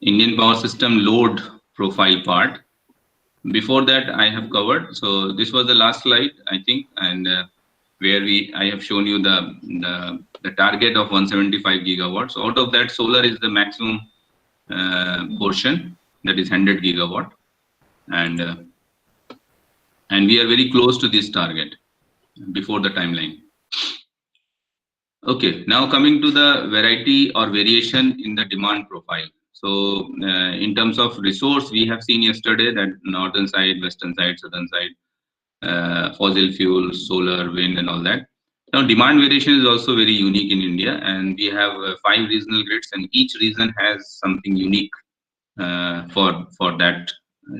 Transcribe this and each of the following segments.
Indian power system load profile part. Before that, I have covered. So this was the last slide, I think, and where I have shown you the target of 175 gigawatts. Out of that, solar is the maximum portion, that is 100 gigawatt, and we are very close to this target before the timeline. Okay, now coming to the variety or variation in the demand profile. So in terms of resource, we have seen yesterday that northern side, western side, southern side, fossil fuels, solar, wind, and all that. Now, demand variation is also very unique in India, and we have 5 regional grids, and each region has something unique for that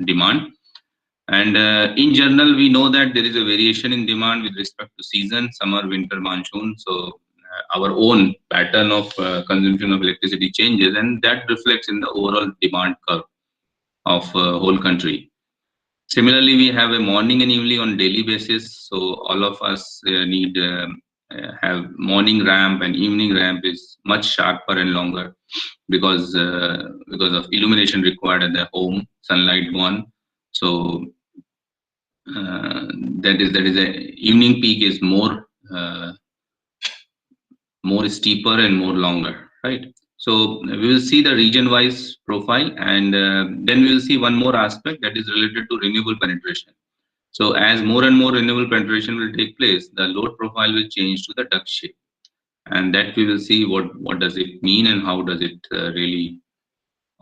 demand. And in general, we know that there is a variation in demand with respect to season, summer, winter, monsoon. So our own pattern of consumption of electricity changes, and that reflects in the overall demand curve of whole country. Similarly, we have a morning and evening on daily basis. So all of us need have morning ramp, and evening ramp is much sharper and longer because of illumination required at the home, sunlight one. So that is a evening peak is more steeper and more longer, right? So we will see the region wise profile, and then we will see one more aspect that is related to renewable penetration. So as more and more renewable penetration will take place, the load profile will change to the duck shape, and that we will see what does it mean and how does it really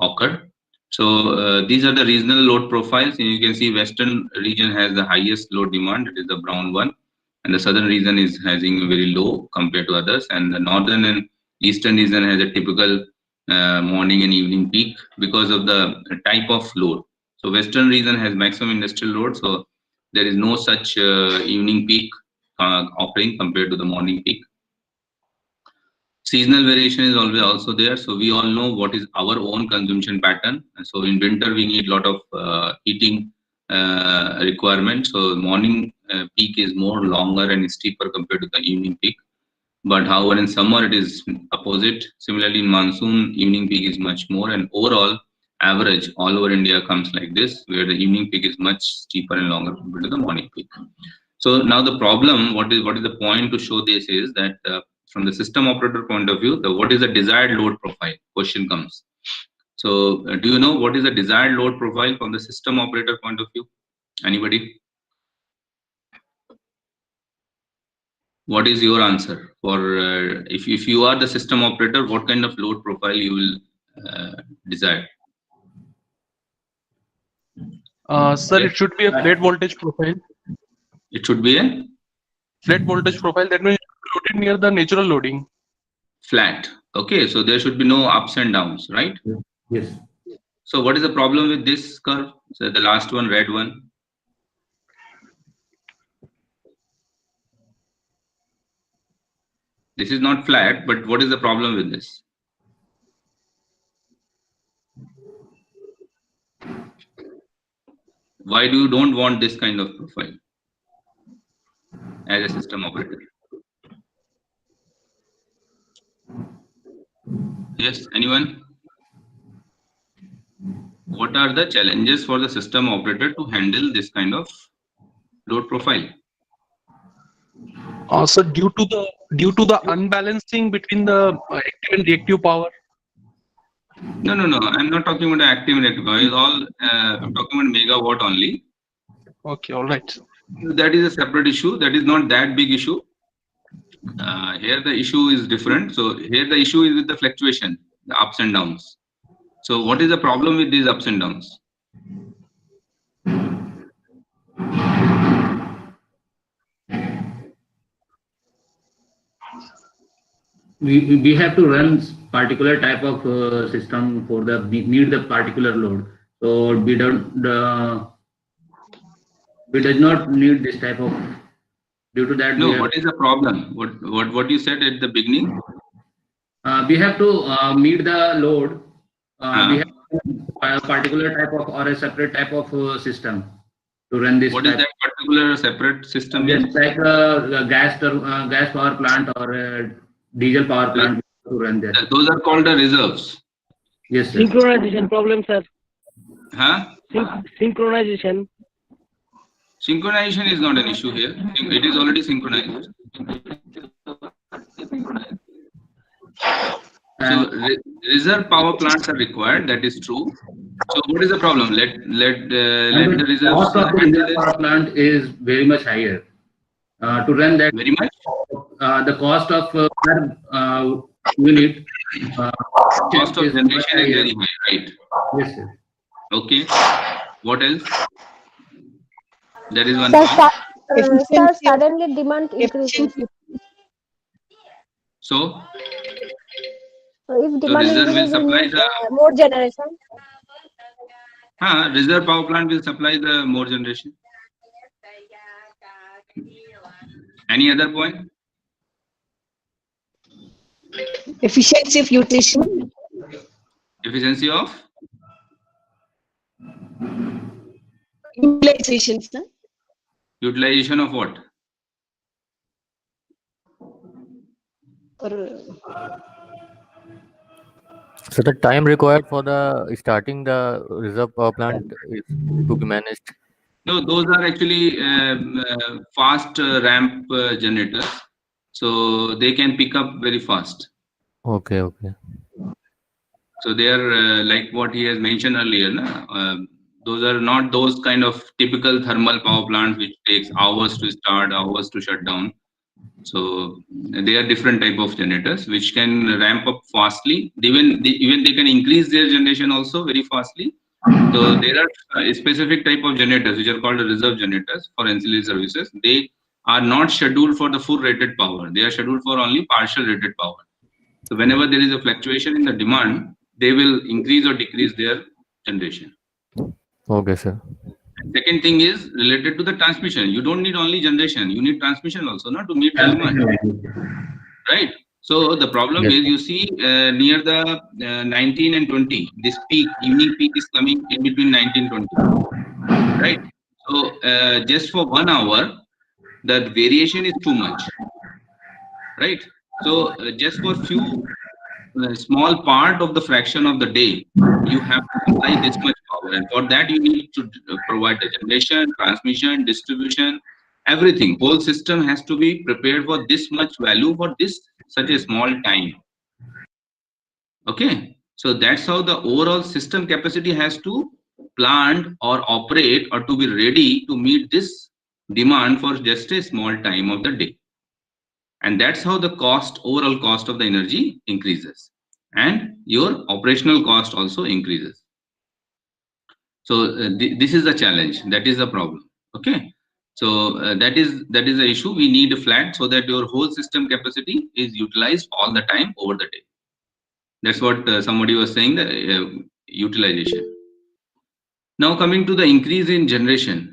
occur. So these are the regional load profiles, and you can see western region has the highest load demand, it is the brown one, and the southern region is having very low compared to others, and the northern and eastern region has a typical morning and evening peak because of the type of load. So western region has maximum industrial load, so there is no such evening peak occurring compared to the morning peak. Seasonal variation is always also there. So we all know what is our own consumption pattern. So in winter we need a lot of heating requirement. So morning peak is more longer and steeper compared to the evening peak. But however in summer it is opposite. Similarly in monsoon, evening peak is much more, and overall average all over India comes like this, where the evening peak is much steeper and longer compared to the morning peak. So now the problem, what is the point to show this is that from the system operator point of view, what is the desired load profile? Question comes. So do you know what is the desired load profile from the system operator point of view? Anybody? What is your answer for if you are the system operator? What kind of load profile you will desire? Sir, it should be a flat voltage profile. It should be a flat voltage profile, that means loaded near the natural loading. Flat. Okay, so there should be no ups and downs, right? Yes. So what is the problem with this curve? So the last one, red one. This is not flat, but what is the problem with this? Why do you don't want this kind of profile as a system operator? Yes, anyone? What are the challenges for the system operator to handle this kind of load profile? So due to the unbalancing between the active and reactive power. No. I'm not talking about active and reactive power. It's all I'm talking about megawatt only. Okay, all right. That is a separate issue. That is not that big issue. Here the issue is different. So here the issue is with the fluctuation, the ups and downs. So what is the problem with these ups and downs? We have to run particular type of system for the need the particular load. So we does not need this type of. Due to that, no. What is the problem? What you said at the beginning? We have to meet the load. We have a particular type of or a separate type of system to run this. What is that particular separate system? Just like a gas power plant or a diesel power plant to run that. Those are called the reserves. Yes, sir. Synchronization problem, sir. Huh? Synchronization. Synchronization is not an issue here. It is already synchronized. So reserve power plants are required. That is true. So what is the problem? Let the reserves cost of the handle India this. power plant is very much higher. To run that, Very much. the cost of per unit Cost of is much generation is higher. very high, right? Yes, sir. Okay. What else? That is one Sir, point. sir, suddenly demand increases. So If demand reserve will increases, we supply need the more generation. reserve power plant will supply the more generation. Any other point? Efficiency of utilization. Efficiency of Utilization, sir. utilization of what? So the time required for the starting the reserve power plant is to be managed. No, those are actually fast ramp generators, so they can pick up very fast. Okay, okay. So they are like what he has mentioned earlier. Those are not those kind of typical thermal power plants which takes hours to start, hours to shut down. So they are different type of generators which can ramp up fastly. Even they can increase their generation also very fastly. So there are specific type of generators which are called reserve generators for ancillary services. They are not scheduled for the full rated power. They are scheduled for only partial rated power. So whenever there is a fluctuation in the demand, they will increase or decrease their generation. Okay, sir. Second thing is related to the transmission. You don't need only generation, you need transmission also, not to meet the demand, right? So the problem Yes. is, you see near the 19 and 20, this peak, evening peak is coming in between 19 and 20, right? So just for 1 hour, the variation is too much, right? So just for few small part of the fraction of the day, you have to supply this much power, and for that you need to provide the generation, transmission, distribution, everything. Whole system has to be prepared for this much value for this such a small time. Okay, so that's how the overall system capacity has to plant or operate or to be ready to meet this demand for just a small time of the day. And that's how the overall cost of the energy increases, and your operational cost also increases. So this is the challenge, that is the problem. Okay, so that is the issue. We need a flat so that your whole system capacity is utilized all the time over the day. That's what somebody was saying, the utilization. Now coming to the increase in generation,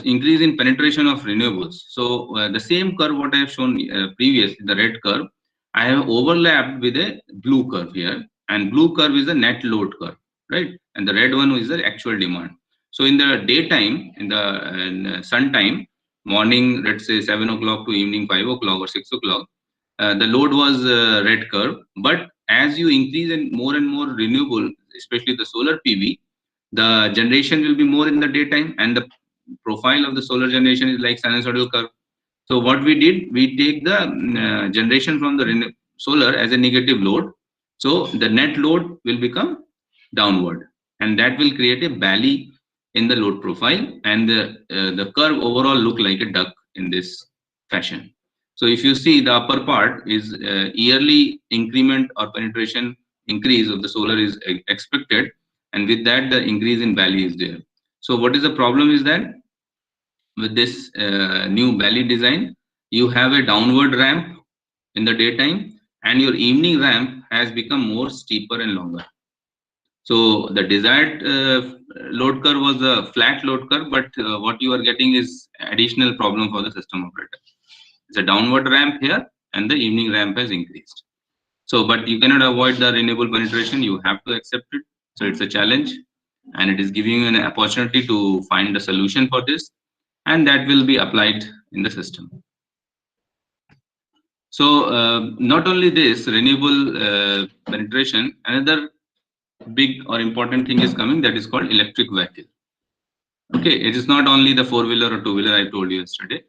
increase in penetration of renewables. So the same curve what I have shown previously, the red curve, I have overlapped with a blue curve here, and blue curve is the net load curve, right? And the red one is the actual demand. So in the daytime, in the sun time, morning, let's say 7 o'clock to evening 5 o'clock or 6 o'clock, the load was red curve. But as you increase in more and more renewable, especially the solar PV, the generation will be more in the daytime, and the profile of the solar generation is like sinusoidal curve. So what we did, we take the generation from the solar as a negative load, so the net load will become downward, and that will create a valley in the load profile, and the curve overall look like a duck in this fashion. So if you see, the upper part is yearly increment or penetration increase of the solar is expected, and with that the increase in value is there. So what is the problem is that with this new valley design, you have a downward ramp in the daytime, and your evening ramp has become more steeper and longer. So the desired load curve was a flat load curve, but what you are getting is additional problem for the system operator. It's a downward ramp here, and the evening ramp has increased. So, but you cannot avoid the renewable penetration, you have to accept it. So it's a challenge, and it is giving you an opportunity to find a solution for this, and that will be applied in the system. So not only this renewable penetration, another big or important thing is coming, that is called electric vehicle. Okay, it is not only the 4-wheeler or 2-wheeler I told you yesterday.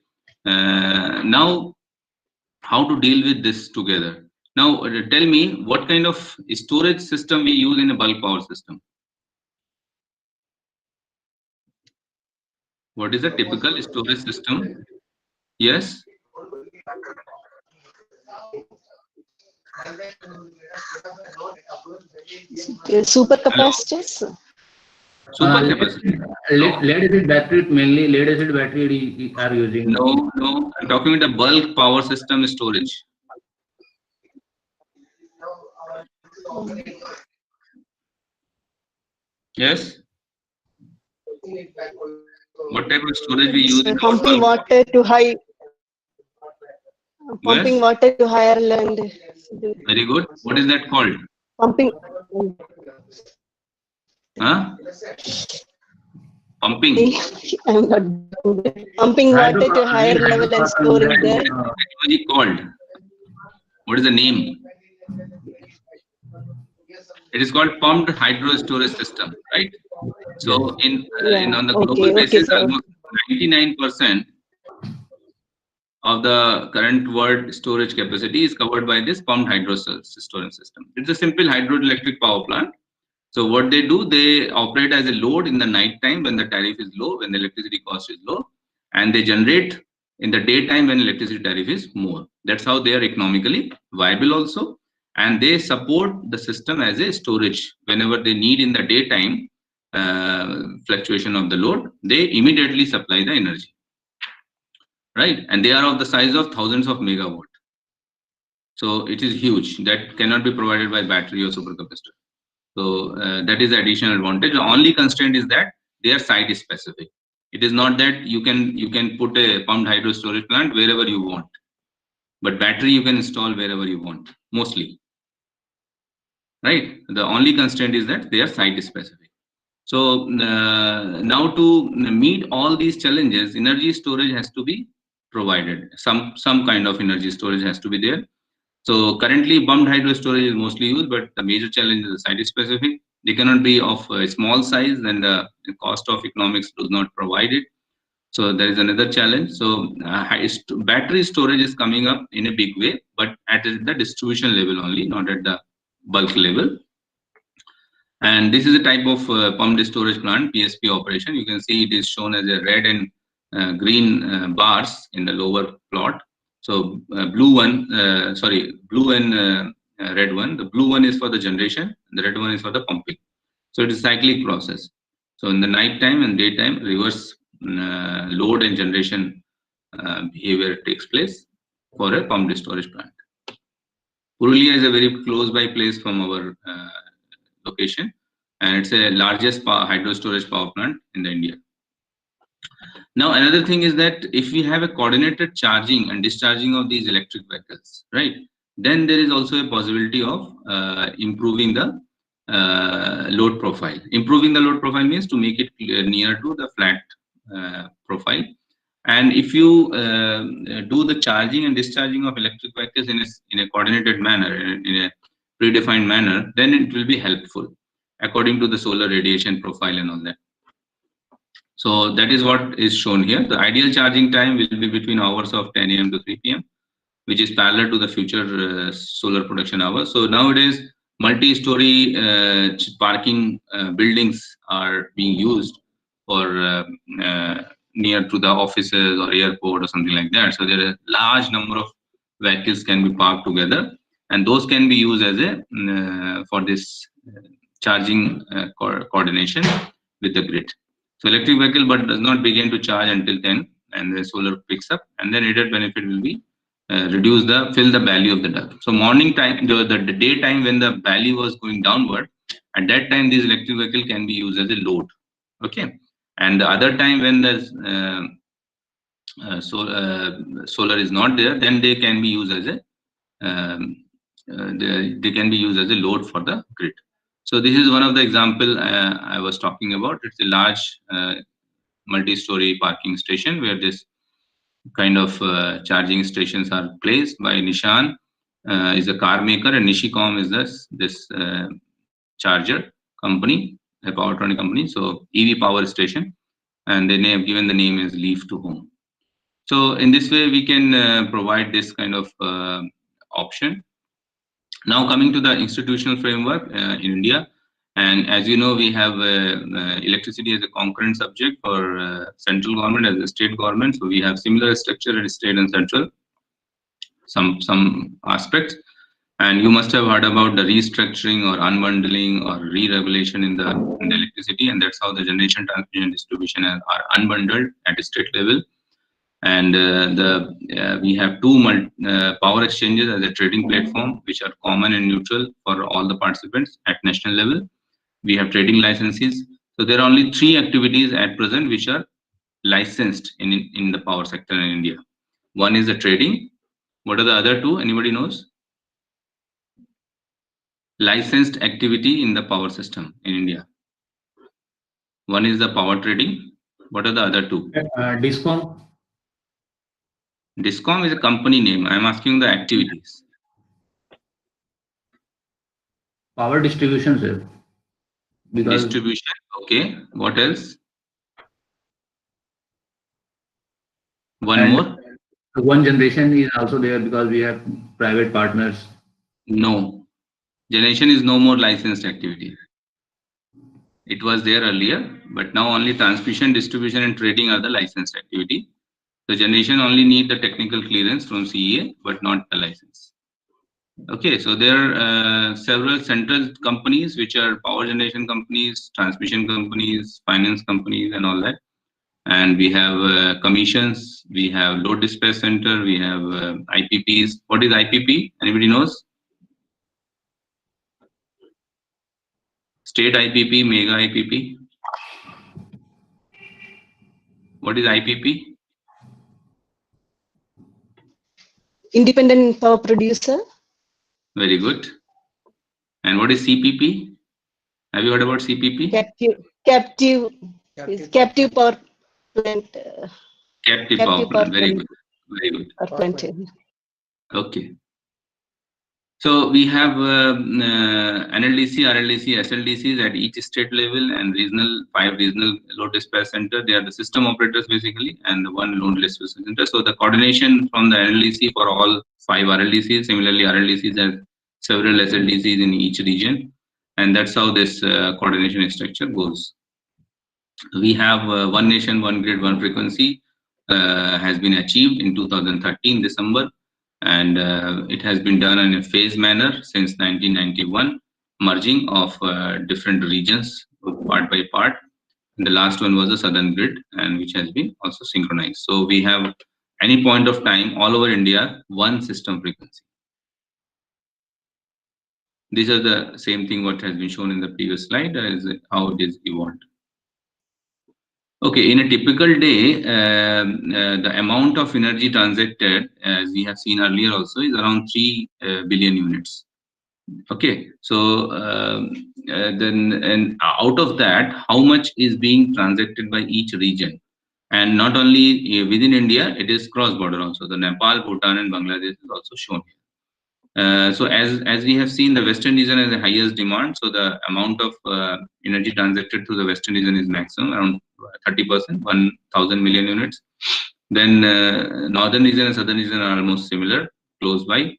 Now, how to deal with this together? Now, tell me what kind of storage system we use in a bulk power system. What is a typical storage system? Yes. Super capacitors. Super capacitor. Lead acid battery, mainly lead acid battery are using. No, no. I'm talking about the bulk power system storage. Yes. What type of storage we use in our Pumping bulk? water to high. Pumping Yes. water to higher land. Very good. What is that called? Pumping. Huh? Pumping. I'm not pumping water to higher level and storing there. Technology called. What is the name? It is called pumped hydro storage system, right? So in on the global basis, almost 99% of the current world storage capacity is covered by this pumped hydro storage system. It's a simple hydroelectric power plant. So what they do, they operate as a load in the night time when the tariff is low, when the electricity cost is low, and they generate in the daytime when electricity tariff is more. That's how they are economically viable also. And they support the system as a storage. Whenever they need in the daytime fluctuation of the load, they immediately supply the energy. Right? And they are of the size of thousands of megawatt. So it is huge. That cannot be provided by battery or supercapacitor. So that is the additional advantage. The only constraint is that they are site specific. It is not that you can put a pumped hydro storage plant wherever you want, but battery you can install wherever you want, mostly. Right? The only constraint is that they are site specific. So now to meet all these challenges, energy storage has to be provided. Some kind of energy storage has to be there. So currently pumped hydro storage is mostly used, but the major challenge is the site specific. They cannot be of a small size, and the cost of economics does not provide it. So there is another challenge. So battery storage is coming up in a big way, but at the distribution level only, not at the bulk level. And this is a type of pumped storage plant, PSP operation. You can see it is shown as a red and green bars in the lower plot. So blue and red one. The blue one is for the generation, the red one is for the pumping. So it is cyclic process. So in the night time and daytime, reverse load and generation behavior takes place for a pumped storage plant. Purulia is a very close by place from our location, and it's the largest hydro storage power plant in the India. Now, another thing is that if we have a coordinated charging and discharging of these electric vehicles, right, then there is also a possibility of improving the load profile. Improving the load profile means to make it near to the flat profile. And if you do the charging and discharging of electric vehicles in a coordinated manner, in a predefined manner, then it will be helpful according to the solar radiation profile and all that. So that is what is shown here. The ideal charging time will be between hours of 10 a.m. to 3 p.m., which is parallel to the future solar production hours. So nowadays, multi-story parking buildings are being used for near to the offices or airport or something like that. So there are a large number of vehicles can be parked together, and those can be used as a for this charging coordination with the grid. So electric vehicle but does not begin to charge until 10, and the solar picks up, and then added benefit will be fill the value of the duct. So morning time, the daytime when the value was going downward, at that time this electric vehicle can be used as a load. Okay, and the other time when the solar is not there, then they can be used as a they can be used as a load for the grid. So this is one of the example I was talking about. It's a large multi-story parking station where this kind of charging stations are placed by Nissan is a car maker, and Nishicom is this charger. company, a powertronic company. So EV power station, and they have given the name as Leaf to Home. So in this way, we can provide this kind of option. Now coming to the institutional framework in India, and as you know, we have electricity as a concurrent subject for central government as a state government. So we have similar structure at state and central, some aspects. And you must have heard about the restructuring or unbundling or re-regulation in the electricity, and that's how the generation, transmission, distribution are unbundled at a state level. And we have two power exchanges as a trading platform, which are common and neutral for all the participants at national level. We have trading licenses. So there are only 3 activities at present which are licensed in the power sector in India. One is the trading. What are the other 2? Anybody knows? Licensed activity in the power system in India. One is the power trading. What are the other 2? Discom. Discom is a company name. I am asking the activities. Power distribution, sir. Because Distribution. Okay. What else? One more. One generation is also there because we have private partners. No. Generation is no more licensed activity. It was there earlier, but now only transmission, distribution, and trading are the licensed activity. The generation only need the technical clearance from CEA, but not the license. Okay, so there are several central companies which are power generation companies, transmission companies, finance companies, and all that. And we have commissions, we have load dispatch center, we have IPPs. What is IPP? Anybody knows? State IPP, mega IPP. What is IPP? Independent power producer. Very good. And what is CPP? Have you heard about CPP? Captive power plant. Captive power plant. Very good. Very good. Power plant. Okay. So we have NLDC, RLDC, SLDCs at each state level, and 5 regional load dispatch center. They are the system operators basically, and the 1 load dispatch center. So the coordination from the NLDC for all 5 RLDCs. Similarly, RLDCs have several SLDCs in each region, and that's how this coordination structure goes. We have one nation, one grid, one frequency has been achieved in 2013 December. And it has been done in a phased manner since 1991, merging of different regions part by part. And the last one was the southern grid, and which has been also synchronized. So we have any point of time all over India, one system frequency. These are the same thing what has been shown in the previous slide as how it is evolved. Okay, in a typical day, the amount of energy transacted, as we have seen earlier also, is around 3 billion units. Okay, so then out of that, how much is being transacted by each region? And not only within India, it is cross-border also. The Nepal, Bhutan, and Bangladesh is also shown here. So as we have seen, the Western region has the highest demand. So the amount of energy transacted through the Western region is maximum, around 30%, 1,000 million units. Then Northern region and Southern region are almost similar, close by.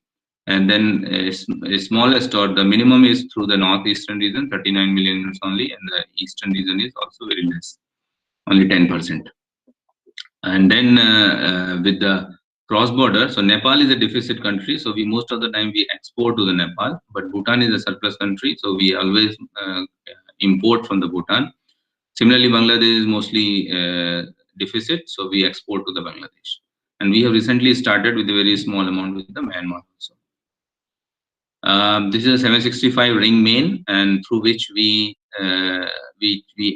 And then smallest or the minimum is through the Northeastern region, 39 million units only, and the Eastern region is also very less, only 10%. And then with the cross-border, so Nepal is a deficit country, so we most of the time we export to the Nepal, but Bhutan is a surplus country, so we always import from the Bhutan. Similarly, Bangladesh is mostly deficit, so we export to the Bangladesh. And we have recently started with a very small amount with the Myanmar also. This is a 765 ring main, and through which we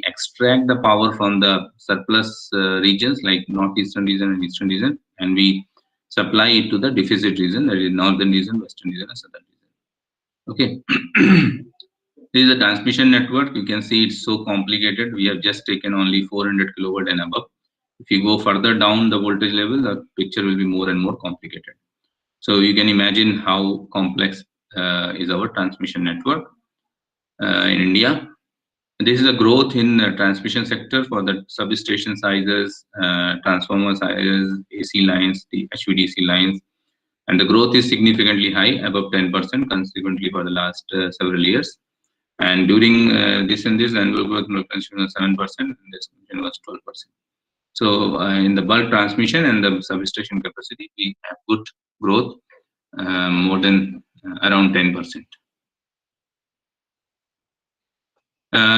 extract the power from the surplus regions like Northeastern region and Eastern region, and we supply it to the deficit region, that is Northern region, Western region, and Southern region. Okay. This is a transmission network. You can see it's so complicated. We have just taken only 400 kilowatt and above. If you go further down the voltage level, the picture will be more and more complicated. So you can imagine how complex is our transmission network in India. This is a growth in transmission sector for the substation sizes, transformer sizes, AC lines, the HVDC lines, and the growth is significantly high, above 10%, consequently for the last several years. And during this annual growth was 7%, and this was 12%. So in the bulk transmission and the substation capacity, we have good growth, more than around 10%.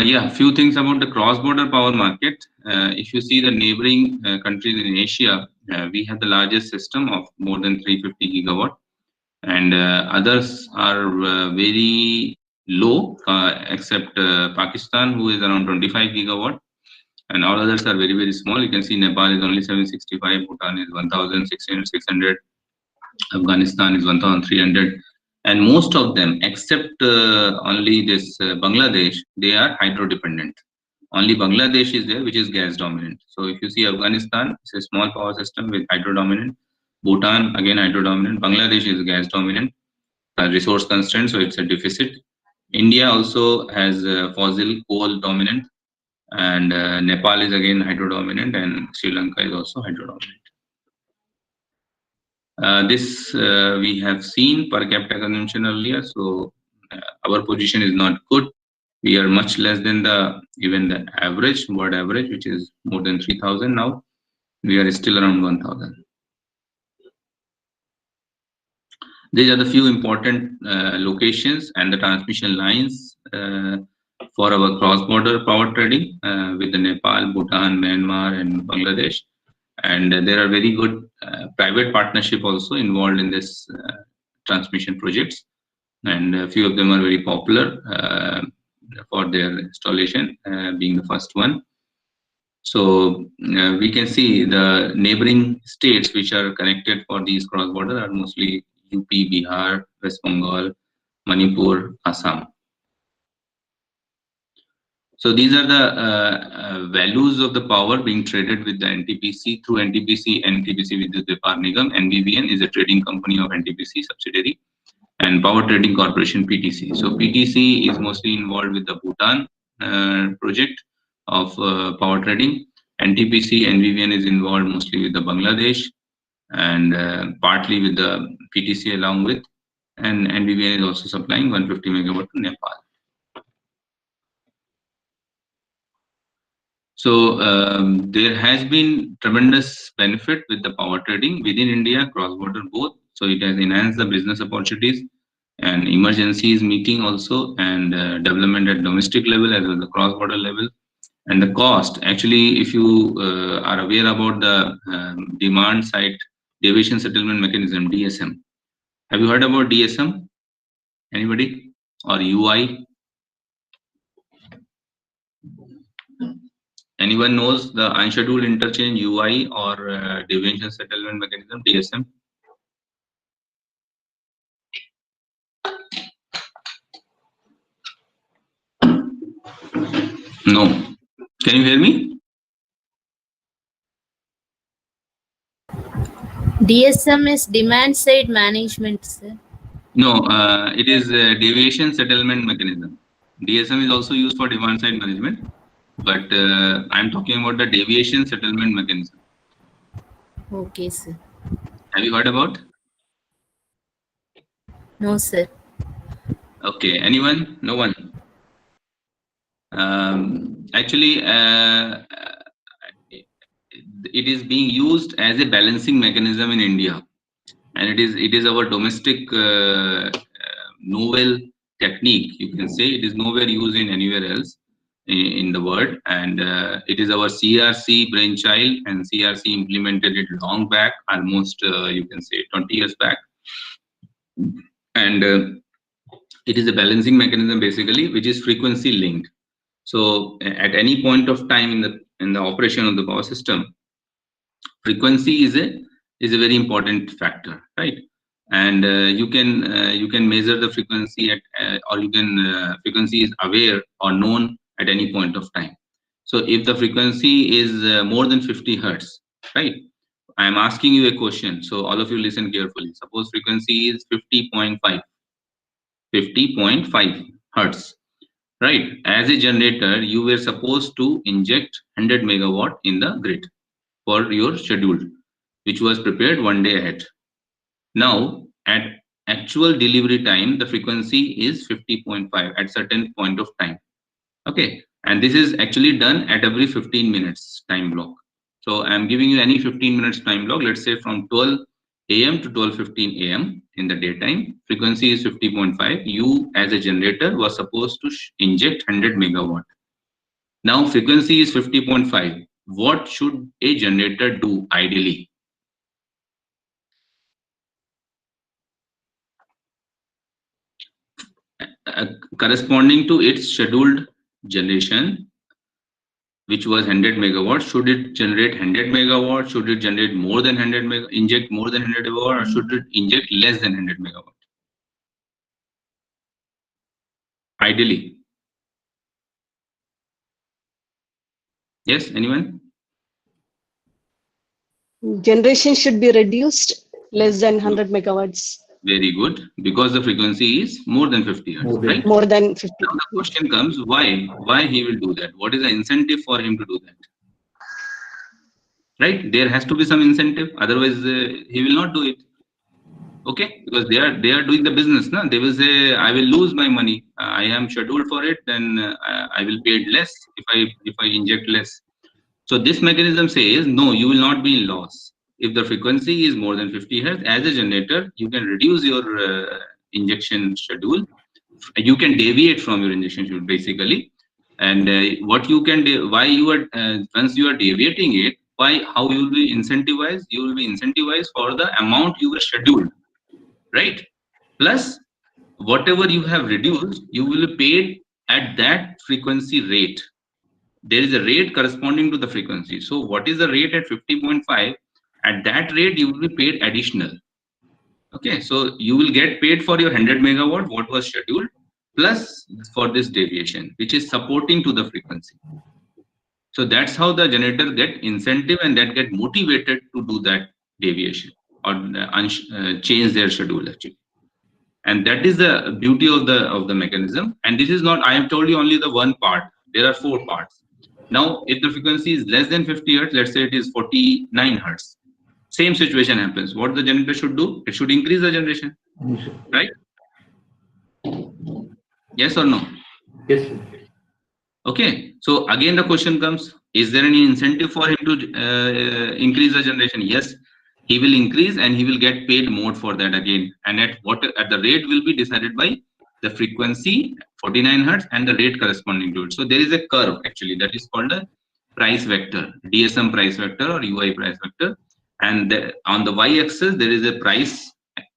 Yeah, few things about the cross-border power market. If you see the neighboring countries in Asia, we have the largest system of more than 350 gigawatt, and others are very low, except Pakistan, who is around 25 gigawatt, and all others are very, very small. You can see Nepal is only 765, Bhutan is 1,600, Afghanistan is 1,300, and most of them, except only this Bangladesh, they are hydro dependent. Only Bangladesh is there, which is gas dominant. So if you see Afghanistan, it's a small power system with hydro dominant. Bhutan, again hydro dominant. Bangladesh is gas dominant, resource constraint, so it's a deficit. India also has fossil coal dominant, and Nepal is again hydro dominant, and Sri Lanka is also hydro dominant. This we have seen per capita consumption earlier, so our position is not good. We are much less than even the average, world average, which is more than 3,000 now. We are still around 1,000. These are the few important locations and the transmission lines for our cross-border power trading with the Nepal, Bhutan, Myanmar, and Bangladesh. And there are very good private partnership also involved in this transmission projects, and a few of them are very popular for their installation, being the first one. So we can see the neighboring states which are connected for these cross-border are mostly UP, Bihar, West Bengal, Manipur, Assam. So these are the values of the power being traded with the NTPC through NTPC Vidyut Vyapar Nigam. NVVN is a trading company of NTPC subsidiary, and Power Trading Corporation PTC. So PTC is mostly involved with the Bhutan project of power trading. NTPC NVVN is involved mostly with the Bangladesh, and partly with the PTC along with, and NVVN is also supplying 150 megawatt to Nepal. So there has been tremendous benefit with the power trading within India, cross-border both. So it has enhanced the business opportunities and emergencies meeting also, and development at domestic level as well as the cross-border level. And the cost, actually, if you are aware about the demand side deviation settlement mechanism, DSM. Have you heard about DSM? Anybody? Or UI? Anyone knows the unscheduled interchange, UI, or deviation settlement mechanism, DSM? No. Can you hear me? DSM is demand side management, sir. No, it is a deviation settlement mechanism. DSM is also used for demand side management, but I'm talking about the deviation settlement mechanism. Okay, sir. Have you heard about? No, sir. Okay, anyone? No one. Actually, it is being used as a balancing mechanism in India, and it is our domestic novel technique. You can say it is nowhere used in anywhere else in the world, and it is our CRC brainchild, and CRC implemented it long back, almost you can say 20 years back, and it is a balancing mechanism basically, which is frequency linked. So at any point of time in the operation of the power system, frequency is a very important factor, right? And you can measure the frequency at or you can frequency is aware or known at any point of time. So if the frequency is more than 50 hertz, right? I am asking you a question, so all of you listen carefully. Suppose frequency is 50.5 hertz. right? As a generator, you were supposed to inject 100 megawatt in the grid for your schedule, which was prepared one day ahead. Now, at actual delivery time, the frequency is 50.5 at certain point of time. Okay, and this is actually done at every 15 minutes time block. So I'm giving you any 15 minutes time block, let's say from 12 a.m. to 12:15 a.m. in the daytime. Frequency is 50.5. You as a generator was supposed to inject 100 megawatt. Now frequency is 50.5. What should a generator do ideally? Corresponding to its scheduled generation, which was 100 megawatts, should it generate 100 megawatts? Should it generate more than 100 inject more than 100 megawatt, or should it inject less than 100 megawatt? Ideally. Yes, anyone? Generation should be reduced less than 100 megawatts. Very good, because the frequency is more than 50 hertz, right? More than 50. Now the question comes, why? Why he will do that? What is the incentive for him to do that? Right? There has to be some incentive, otherwise he will not do it. Okay, because they are doing the business. No? They will say, I will lose my money. I am scheduled for it, then I will pay it less if I inject less. So this mechanism says, no, you will not be in loss. If the frequency is more than 50 hertz, as a generator, you can reduce your injection schedule. You can deviate from your injection schedule basically. And what you can do, why you are once you are deviating it, how you will be incentivized? You will be incentivized for the amount you were scheduled, right? Plus, whatever you have reduced, you will be paid at that frequency rate. There is a rate corresponding to the frequency. So what is the rate at 50.5? At that rate, you will be paid additional. Okay, so you will get paid for your 100 megawatt, what was scheduled, plus for this deviation, which is supporting to the frequency. So that's how the generator get incentive and that get motivated to do that deviation or change their schedule actually. And that is the beauty of the mechanism. And this is not, I have told you only the one part. There are 4 parts. Now, if the frequency is less than 50 hertz, let's say it is 49 hertz. Same situation happens. What the generator should do? It should increase the generation, right? Yes or no? Yes. Okay. So again, the question comes: is there any incentive for him to increase the generation? Yes, he will increase, and he will get paid more for that again. And at the rate will be decided by the frequency 49 hertz and the rate corresponding to it. So there is a curve actually that is called a price vector, DSM price vector or UI price vector. And on the y-axis there is a price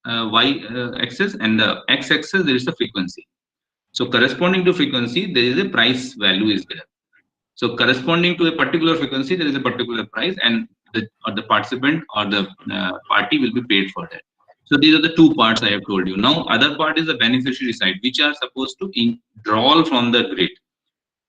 y-axis, and the x-axis there is the frequency. So corresponding to frequency there is a price value is there. So corresponding to a particular frequency there is a particular price, and the participant or the party will be paid for that. So these are the 2 parts I have told you. Now other part is the beneficiary side, which are supposed to draw from the grid.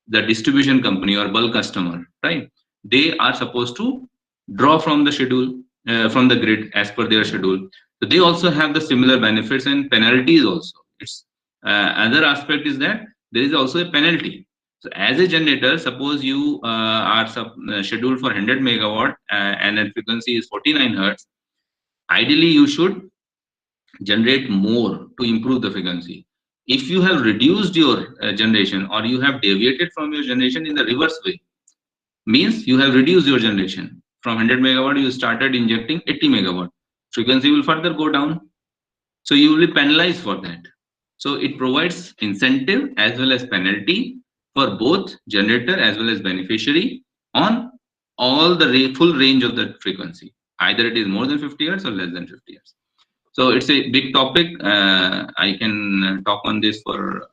The distribution company or bulk customer, right? They are supposed to draw from the schedule, from the grid as per their schedule. So they also have the similar benefits and penalties also. It's other aspect is that there is also a penalty. So as a generator, suppose you are scheduled for 100 megawatt and the frequency is 49 hertz. Ideally, you should generate more to improve the frequency. If you have reduced your generation, or you have deviated from your generation in the reverse way, means you have reduced your generation. From 100 megawatt, you started injecting 80 megawatt. Frequency will further go down. So you will be penalized for that. So it provides incentive as well as penalty for both generator as well as beneficiary on all the full range of the frequency. Either it is more than 50 hertz or less than 50 hertz. So it's a big topic. I can talk on this for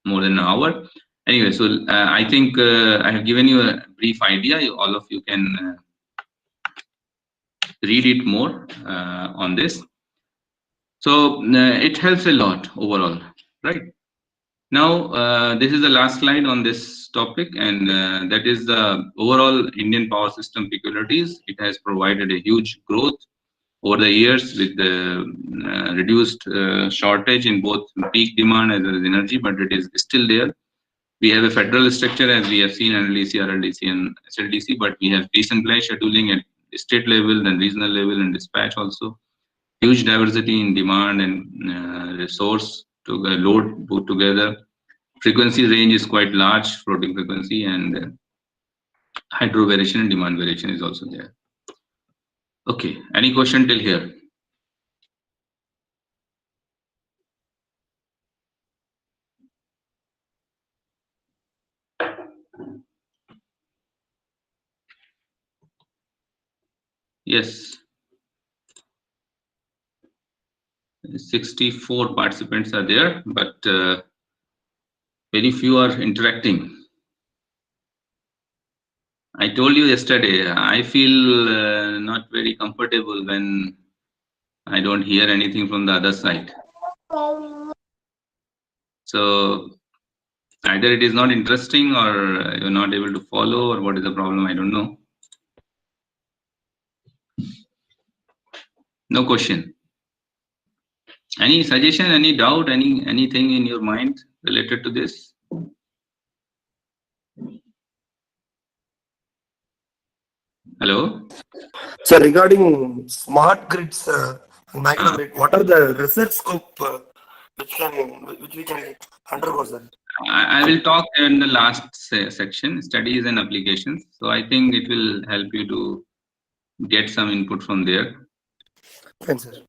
more than an hour. Anyway, so I think I have given you a brief idea. All of you can read it more on this. So it helps a lot overall, right? Now, this is the last slide on this topic, and that is the overall Indian power system peculiarities. It has provided a huge growth over the years with the reduced shortage in both peak demand as well as energy, but it is still there. We have a federal structure, as we have seen, NLDC, RLDC, and SLDC, but we have decentralized scheduling at state level, then regional level, and dispatch also. Huge diversity in demand and resource to load put together. Frequency range is quite large, floating frequency, and hydro variation and demand variation is also there. Okay, any question till here? Yes. 64 participants are there, but very few are interacting. I told you yesterday, I feel not very comfortable when I don't hear anything from the other side. So either it is not interesting or you're not able to follow, or what is the problem, I don't know. No question. Any suggestion, any doubt, anything in your mind related to this? Hello? So regarding smart grids, microgrid, what are the research scope which we can undergo, sir? I will talk in the last section, studies and applications. So I think it will help you to get some input from there. Thanks, sir.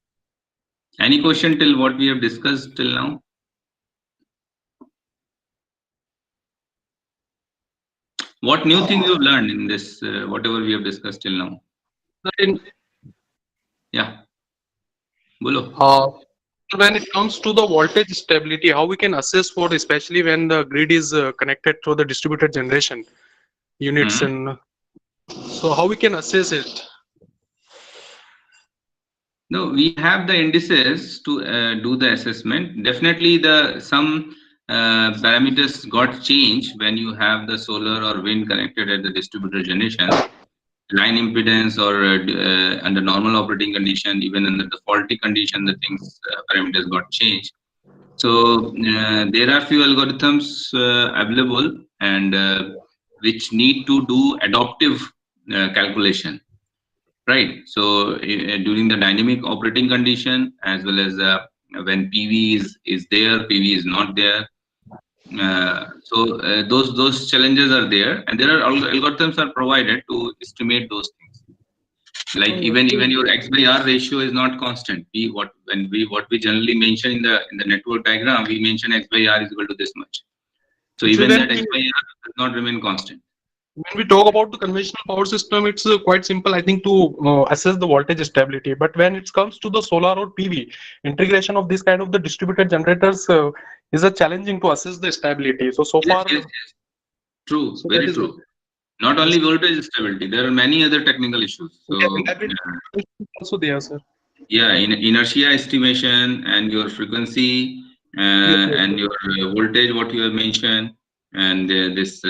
Any question till what we have discussed till now? What new thing you've learned in this, whatever we have discussed till now? Yeah. Bolo. When it comes to the voltage stability, how we can assess for, especially when the grid is connected to the distributed generation units, and so how we can assess it? No, we have the indices to do the assessment. Definitely, some parameters got changed when you have the solar or wind connected at the distributed generation. Line impedance, or under normal operating condition, even under the faulty condition, the things parameters got changed. So there are few algorithms available, and which need to do adaptive calculation. Right. So during the dynamic operating condition, as well as when PV is there, PV is not there. So those challenges are there, and there are algorithms are provided to estimate those things. Like even your X by R ratio is not constant. What we generally mention in the network diagram, we mention X by R is equal to this much. So even that X by R does not remain constant. When we talk about the conventional power system, it's quite simple, I think, to assess the voltage stability. But when it comes to the solar or PV, integration of this kind of the distributed generators is a challenging to assess the stability. So far, yes. True, so very true. Not only voltage stability, there are many other technical issues. So also there, sir. Yeah, inertia estimation and your frequency and your voltage, what you have mentioned, and this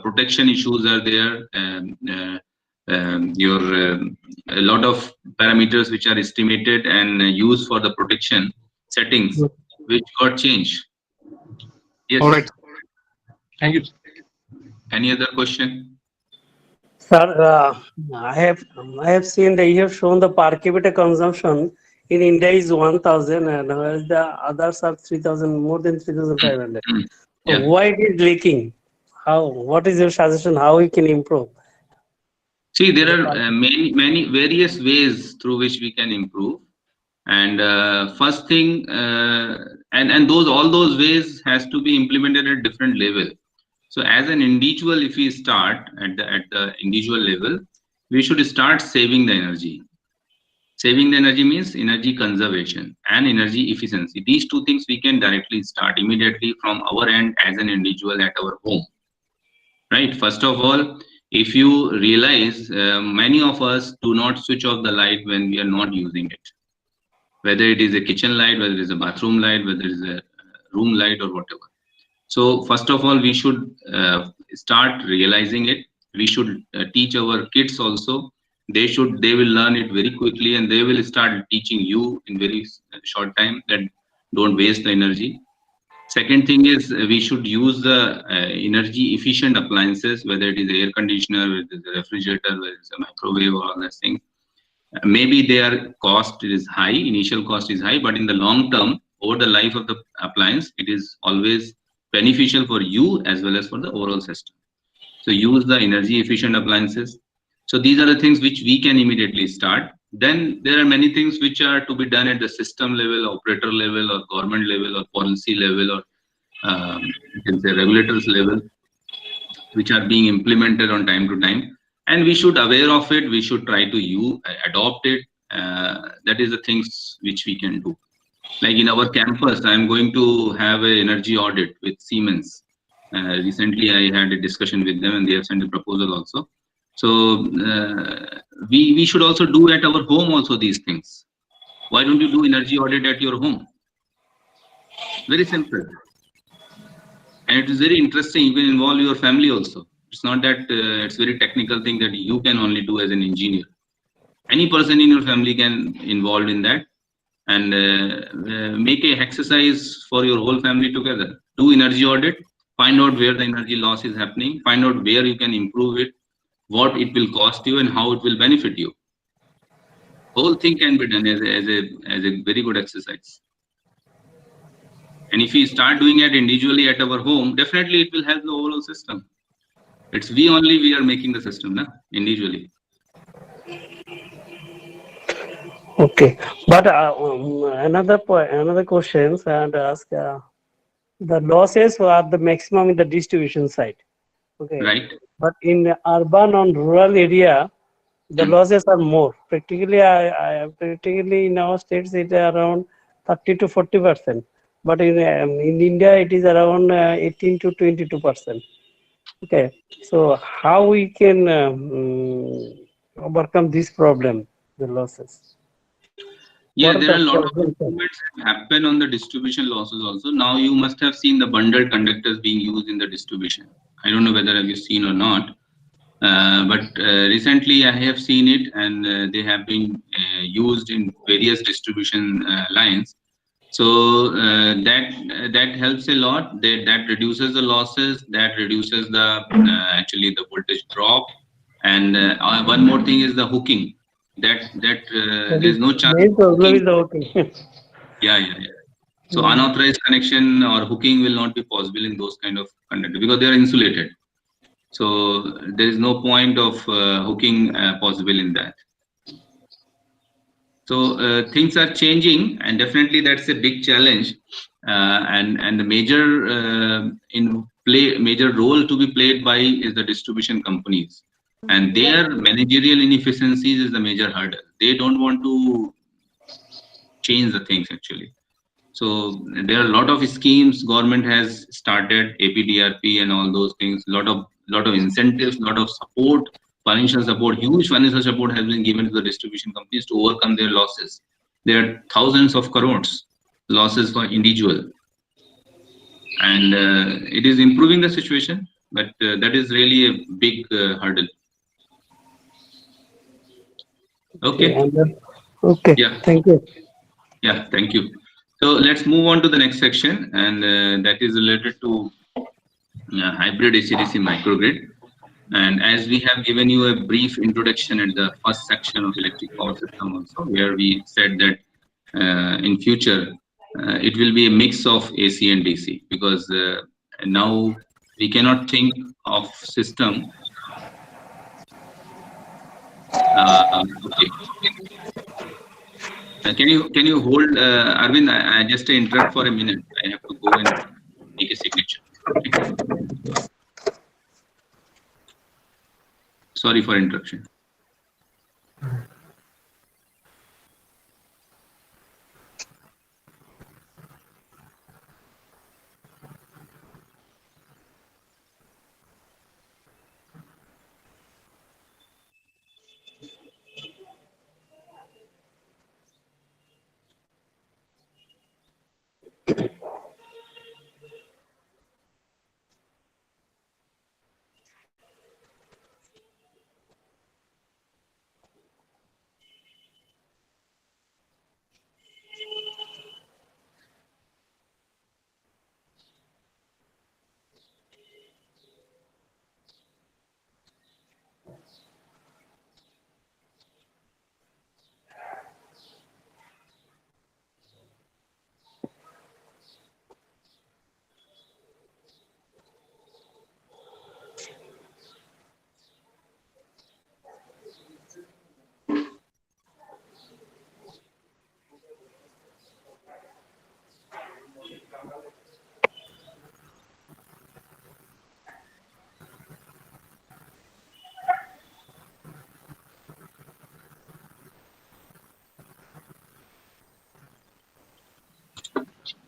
protection issues are there. A lot of parameters which are estimated and used for the protection settings, which got changed. Yes. All right. Thank you. Any other question? Sir, I have seen that you have shown the per capita consumption in India is 1,000, and the others are 3,000, more than 3,500. Yeah. So why it is leaking? What is your suggestion? How we can improve? See, there are many various ways through which we can improve. And first thing, and all those ways has to be implemented at different level. So as an individual, if we start at the individual level, we should start saving the energy. Saving the energy means energy conservation and energy efficiency. These two things we can directly start immediately from our end as an individual at our home. Right. First of all, if you realize many of us do not switch off the light when we are not using it. Whether it is a kitchen light, whether it is a bathroom light, whether it is a room light or whatever. So first of all, we should start realizing it. We should teach our kids also They will learn it very quickly, and they will start teaching you in very short time that don't waste the energy. Second thing is we should use the energy efficient appliances, whether it is air conditioner, whether it is a refrigerator, whether it's a microwave, or all those things. Maybe their cost is high, initial cost is high, but in the long term, over the life of the appliance, it is always beneficial for you as well as for the overall system. So use the energy efficient appliances. So these are the things which we can immediately start. Then there are many things which are to be done at the system level, operator level, or government level, or policy level, or you can say regulators level, which are being implemented on time to time. And we should aware of it. We should try to adopt it. That is the things which we can do. Like in our campus, I'm going to have an energy audit with Siemens. Recently, I had a discussion with them, and they have sent a proposal also. So we should also do at our home also these things. Why don't you do energy audit at your home? Very simple. And it is very interesting. You can involve your family also. It's not that it's very technical thing that you can only do as an engineer. Any person in your family can involved in that, and make a exercise for your whole family together. Do energy audit. Find out where the energy loss is happening. Find out where you can improve it, what it will cost you, and how it will benefit you. Whole thing can be done as a very good exercise. And if we start doing it individually at our home, definitely it will help the overall system. It's we are making the system individually. Okay, but another question I want to ask: the losses are the maximum in the distribution side. Okay, right. But in urban and rural area, the losses are more. Practically in our states it is around 30 to 40%. But in India it is around 18 to 22%. Okay, so how we can overcome this problem, the losses? Yeah, there are a lot of improvements that happen on the distribution losses also. Now you must have seen the bundled conductors being used in the distribution. I don't know whether have you seen or not, but recently I have seen it, and they have been used in various distribution lines. So that helps a lot. That reduces the losses. That reduces the actually the voltage drop. And one more thing is the hooking. That there's no chance. Main problem is the hooking. Yeah. So unauthorized connection or hooking will not be possible in those kind of conductors because they are insulated. So there is no point of hooking possible in that. So things are changing, and definitely that's a big challenge. And the major role to be played by is the distribution companies, and their managerial inefficiencies is the major hurdle. They don't want to change the things actually. So there are a lot of schemes government has started, APDRP and all those things. Lot of incentives, lot of support, financial support, huge financial support has been given to the distribution companies to overcome their losses. There are thousands of crores losses for individual, and it is improving the situation, but that is really a big hurdle. Okay. Okay. Yeah. Thank you. Yeah. Thank you. So let's move on to the next section, and that is related to hybrid AC/DC microgrid. And as we have given you a brief introduction at the first section of electric power system also, where we said that in future it will be a mix of AC and DC, because now we cannot think of system. Okay. Can you hold, Arvind? I just interrupt for a minute. I have to go and make a signature. Okay. Sorry for interruption.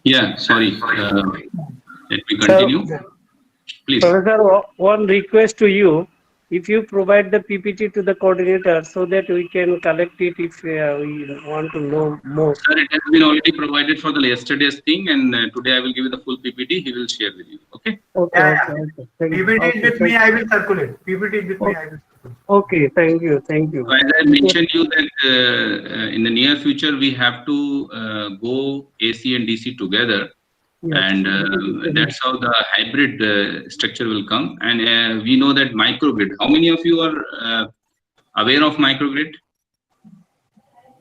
Yeah, sorry. Let me continue. Please. Professor, one request to you. If you provide the PPT to the coordinator so that we can collect it if we want to know more. Sir, it has been already provided for the yesterday's thing, and today I will give you the full PPT. He will share with you. Okay. Okay. Okay. Thank you. PPT is with me. I will circulate. PPT is with me. I will circulate. Okay. Thank you. Thank you. So as I mentioned you that in the near future we have to go AC and DC together. Yes. And that's how the hybrid structure will come. And we know that microgrid. How many of you are aware of microgrid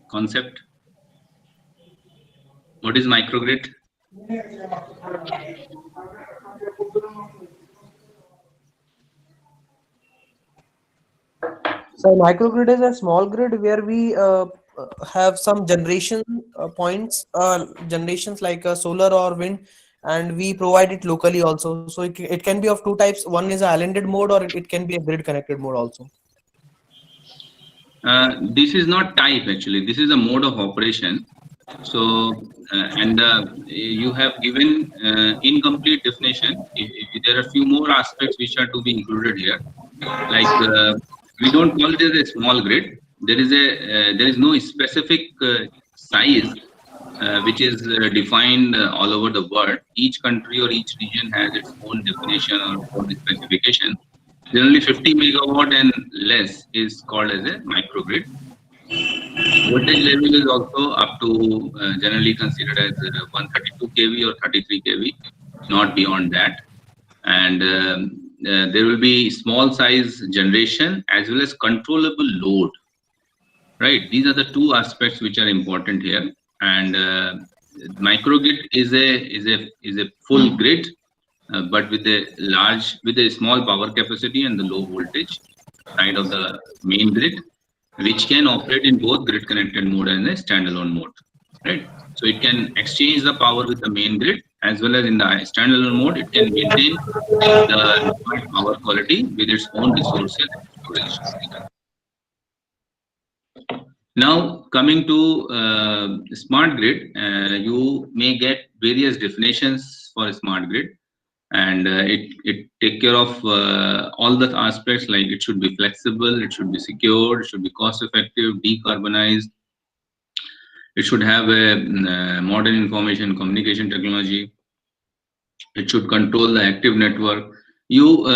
concept? What is microgrid? So microgrid is a small grid where we have some generation points, generations like solar or wind, and we provide it locally also. So it can be of two types. One is a islanded mode, or it can be a grid connected mode also. This is not type actually. This is a mode of operation. So you have given incomplete definition. There are a few more aspects which are to be included here. Like we don't call it as a small grid. There is no specific size which is defined all over the world. Each country or each region has its own definition or own specification. Generally 50 megawatt and less is called as a microgrid. Voltage level is also up to generally considered as 132 kV or 33 kV, not beyond that. And there will be small size generation as well as controllable load. Right, these are the two aspects which are important here. And microgrid is a full grid, but with a small power capacity and the low voltage side of the main grid, which can operate in both grid connected mode and a standalone mode. Right, so it can exchange the power with the main grid as well as in the standalone mode. It can maintain the power quality with its own resources and storage. Now coming to smart grid, you may get various definitions for a smart grid, and it take care of all the aspects, like it should be flexible, it should be secure, it should be cost effective, decarbonized, it should have a modern information communication technology, it should control the active network. You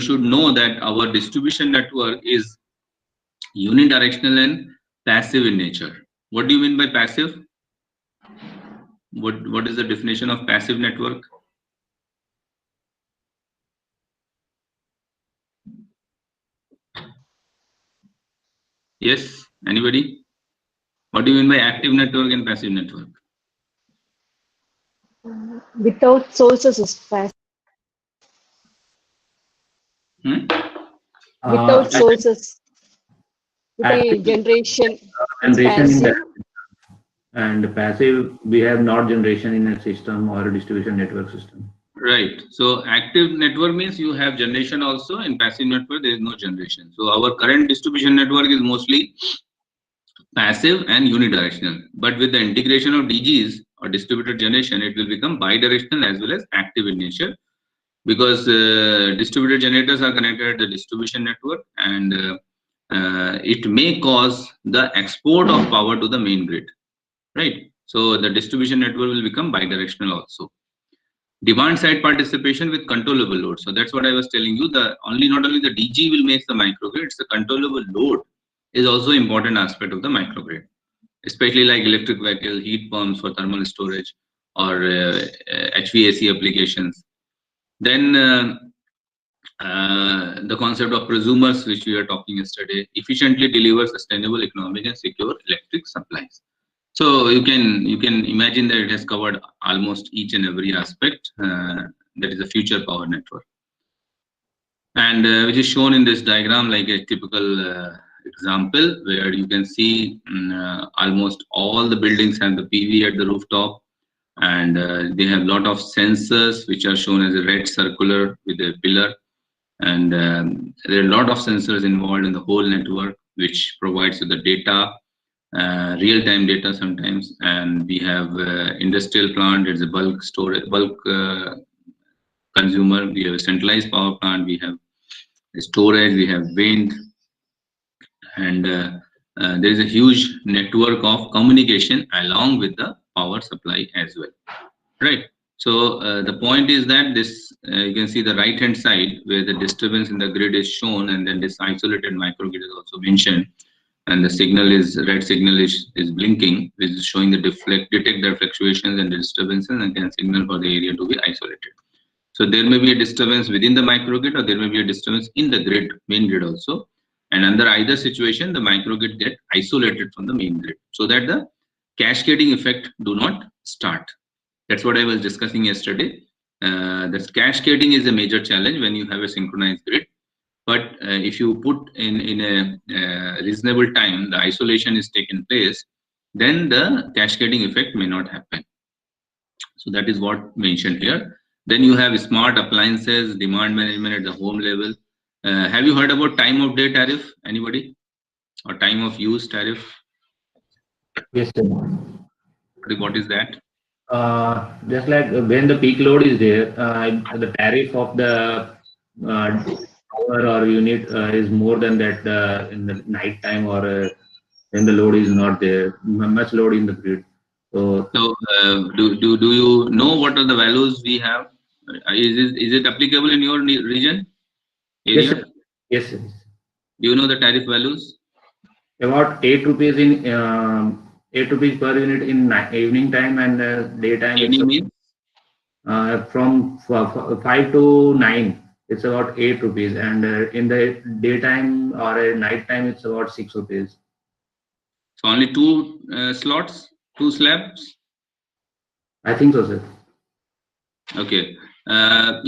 should know that our distribution network is unidirectional and passive in nature. What do you mean by passive? What is the definition of passive network? Yes, anybody? What do you mean by active network and passive network? Without sources is passive. Without sources. With generation is passive. And passive, we have not generation in a system or a distribution network system. Right. So active network means you have generation also. In passive network, there is no generation. So our current distribution network is mostly passive and unidirectional. But with the integration of DGs or distributed generation, it will become bidirectional as well as active in nature, because distributed generators are connected at the distribution network, and it may cause the export of power to the main grid. Right. So the distribution network will become bidirectional also. Demand side participation with controllable load. So that's what I was telling you. Not only the DG will make the microgrid, it's the controllable load is also important aspect of the microgrid, especially like electric vehicle, heat pumps for thermal storage, or HVAC applications. Then the concept of prosumers, which we were talking yesterday, efficiently deliver sustainable, economic, and secure electric supplies. So you can imagine that it has covered almost each and every aspect that is a future power network, and which is shown in this diagram like a typical example, where you can see almost all the buildings have the PV at the rooftop, and they have a lot of sensors which are shown as a red circular with a pillar, and there are a lot of sensors involved in the whole network, which provides you the data real-time data sometimes, and we have industrial plant. It's a bulk storage, bulk consumer. We have a centralized power plant. We have storage. We have wind, and there is a huge network of communication along with the power supply as well, right? So the point is that this you can see the right hand side where the disturbance in the grid is shown, and then this isolated microgrid is also mentioned, and the signal is red signal is blinking, which is showing the detect the fluctuations and disturbances and can signal for the area to be isolated. So there may be a disturbance within the microgrid, or there may be a disturbance in the grid, main grid also. And under either situation, the microgrid get isolated from the main grid, so that the cascading effect do not start. That's what I was discussing yesterday. The cascading is a major challenge when you have a synchronized grid. But if you put in a reasonable time, the isolation is taken place, then the cascading effect may not happen. So that is what mentioned here. Then you have smart appliances, demand management at the home level. Have you heard about time of day tariff? Anybody? Or time of use tariff? Yes, sir. What is that? Just like when the peak load is there, the tariff of the power or unit is more than that in the night time, or when the load is not there, much load in the grid. So do you know what are the values we have? Is it applicable in your region? Area? yes, sir. Yes, sir. Do you know the tariff values? About 8 rupees in 8 rupees per unit in evening time, and daytime. Evening means? From 5 to 9, it's about 8 rupees, and in the daytime or night time, it's about 6 rupees. So only two slots, two slabs? I think so, sir. Okay. Yeah.